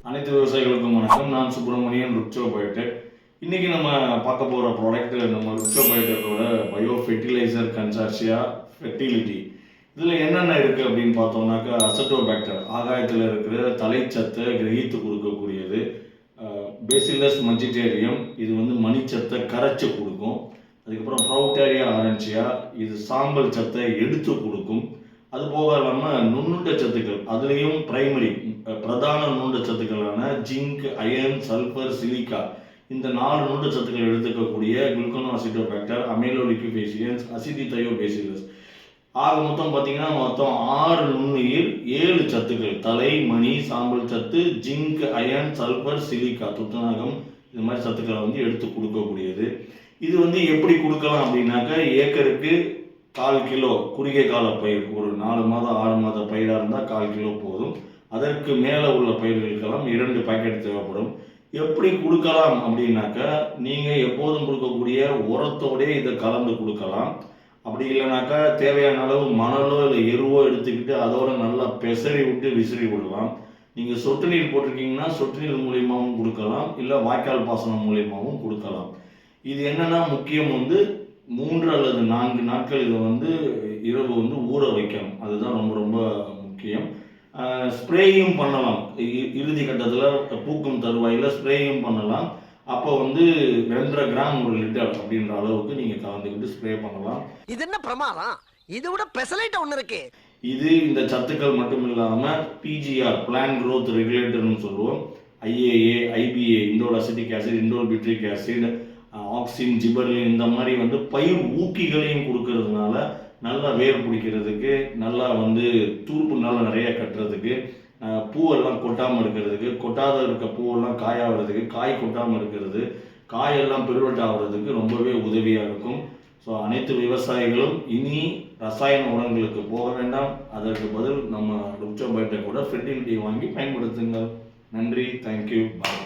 அனைத்து விவசாயிகளுக்கும் வணக்கம். நான் சுப்பிரமணியன், ருக்சோ பயோடெக். இன்னைக்கு நம்ம பார்க்க போகிற ப்ராடக்ட் நம்ம ருக்சோ பயோடெக்கோட பயோ ஃபெர்டிலைசர் கன்சார்ஷியா ஃபெர்டிலிட்டி. இதில் என்னென்ன இருக்குது அப்படின்னு பார்த்தோம்னாக்கா, அசட்டோபாக்டர் ஆகாயத்தில் இருக்கிற தலைச்சத்தை கிரகித்து கொடுக்கக்கூடியது. பேசிலஸ் மஜிட்டேரியம், இது வந்து மணிச்சத்தை கரைச்சி கொடுக்கும். அதுக்கப்புறம் ப்ரௌட்டேரியா ஆரன்சியா, இது சாம்பல் சத்தை எடுத்து கொடுக்கும். அது போக இல்லாமல் நுண்ணுண்ட சத்துக்கள், அதுலேயும் பிரைமரி பிரதான நுண்ணுண்ட சத்துக்களான ஜிங்க், அயன், சல்ஃபர், சிலிக்கா, இந்த 4 நுண்ணுண்ட சத்துக்கள் எடுத்துக்கக்கூடிய குளுக்கோனோஅசிட்டோபாக்டர், அமிலோலிக்யூபேசியன்ஸ், அசிடிதயோபேசிலஸ், ஆக மொத்தம் பார்த்தீங்கன்னா 6 நுண்ணுயிர், 7 சத்துக்கள், தலை, மணி, சாம்பல் சத்து, ஜிங்க், அயன், சல்ஃபர், சிலிக்கா, துத்தநாகம், இது மாதிரி சத்துக்களை வந்து எடுத்து கொடுக்கக்கூடியது. இது வந்து எப்படி கொடுக்கலாம் அப்படின்னாக்கா, ஏக்கருக்கு 1/4 கிலோ குறுகிய கால பயிர், ஒரு 4 மாதம் 6 மாத பயிராக இருந்தால் 1/4 கிலோ போதும். அதற்கு மேலே உள்ள பயிர்களுக்கெல்லாம் 2 பாக்கெட் தேவைப்படும். எப்படி கொடுக்கலாம் அப்படின்னாக்கா, நீங்கள் எப்போதும் கொடுக்கக்கூடிய உரத்தோடே இதை கலந்து கொடுக்கலாம். அப்படி இல்லைனாக்கா தேவையான அளவு மணலோ இல்லை எருவோ எடுத்துக்கிட்டு அதோட நல்லா பெசரி விட்டு விசிறி விடலாம். நீங்கள் சொட்டு நீர் போட்டிருக்கீங்கன்னா சொட்டு நீர் மூலியமாகவும் கொடுக்கலாம், இல்லை வாய்க்கால் பாசனம் மூலியமாகவும் கொடுக்கலாம். இது என்னன்னா முக்கியம் வந்து 3 அல்லது 4 நாட்கள் இதை வந்து இரவு வந்து ஊற வைக்கணும். அதுதான் ரொம்ப ரொம்ப முக்கியம். ஸ்ப்ரேயும் பண்ணலாம், இறுதி கட்டத்தில் பூக்கும் தருவாயில் ஸ்ப்ரேயும் பண்ணலாம். அப்போ வந்து 2.5 கிராம் 1 லிட்டர் அப்படின்ற அளவுக்கு நீங்கள் கலந்துக்கிட்டு ஸ்ப்ரே பண்ணலாம். இது என்ன பிரமாதம், இதை விட பெசலைட் ஒன்று இருக்கு. இது இந்த சத்துக்கள் மட்டும் இல்லாமல் பிஜிஆர், பிளான்ட் growth ரெகுலேட்டர்னு சொல்லுவோம், IAA, IBA, indole acetic acid, indole butyric acid, auxin, gibberellin, இந்த மாதிரி வந்து பயிர் ஊக்கிகளையும் கொடுக்கறதுனால நல்லா வேர் பிடிக்கிறதுக்கு, நல்லா வந்து தூர்ப்பு நல்லா நிறைய கட்டுறதுக்கு, பூவெல்லாம் கொட்டாமல் இருக்கிறதுக்கு, கொட்டாத இருக்க பூவெல்லாம் காயாகிறதுக்கு, காய் கொட்டாமல் இருக்கிறது, காயெல்லாம் பெருவெட்ட ஆகிறதுக்கு ரொம்பவே உதவியாக இருக்கும். ஸோ அனைத்து விவசாயிகளும் இனி ரசாயன உரங்களுக்கு போக வேண்டாம். அதற்கு பதில் நம்ம ருக்சோ பயோடெக்கோட ஃபெர்டிலிட்டி வாங்கி பயன்படுத்துங்கள். நன்றி, தேங்க்யூ, பாய்.